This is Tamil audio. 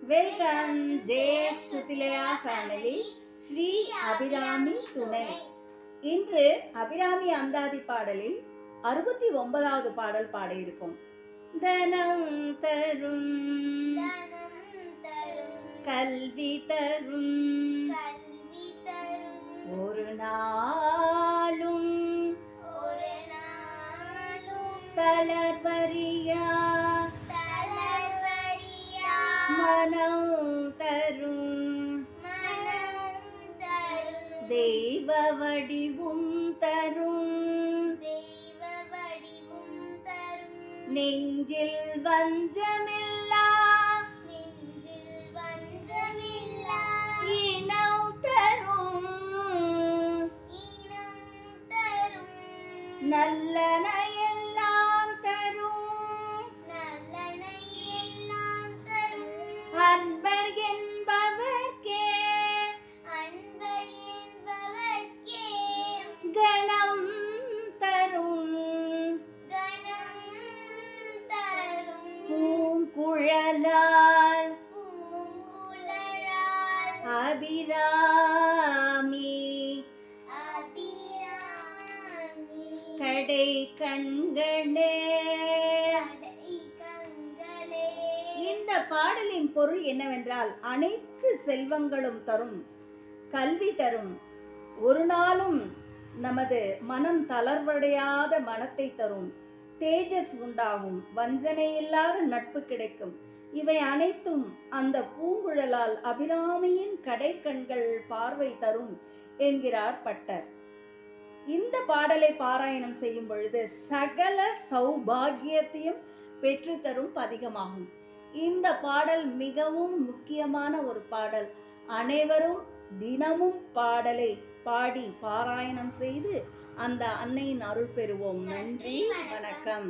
வெல்கம் ஜெயேஷ் சுத்திலயா ஃபேமிலி ஸ்ரீ அபிராமி துணை. இன்று அபிராமி அந்தாதி பாடலில் 69வது பாடல் பாடியிருக்கும். தனம் தரும் கல்வி தரும் ஒரு நாளும் தளர்வரியா மனம் தரும் தெய்வ வடிவும் தரும் நெஞ்சில் வஞ்சமில்லா இனம் தரும் நல்லன எல்லாம் தரும் அன்பர் என்பவர்க்கே கணம் தரும் பூங்குழலால் அபிராமி கடை கண்களே. இந்த பாடலின் பொருள் என்னவென்றால், அனைத்து செல்வங்களும் தரும், கல்வி தரும், ஒரு நாளும் நமது மனம் தளர்வடையாத மனத்தை தரும், தேஜஸ் உண்டாகும், வஞ்சனை இல்லாத நட்பு கிடைக்கும். இவை அனைத்தும் அந்த பூங்குழலால் அபிராமியின் கடை கண்கள் பார்வை தரும் என்கிறார் பட்டர். இந்த பாடலை பாராயணம் செய்யும் பொழுது சகல சௌபாகியத்தையும் பெற்று தரும் பதிகமாகும். இந்த பாடல் மிகவும் முக்கியமான ஒரு பாடல். அனைவரும் தினமும் பாடலை பாடி பாராயணம் செய்து அந்த அன்னையின் அருள் பெறுவோம். நன்றி, வணக்கம்.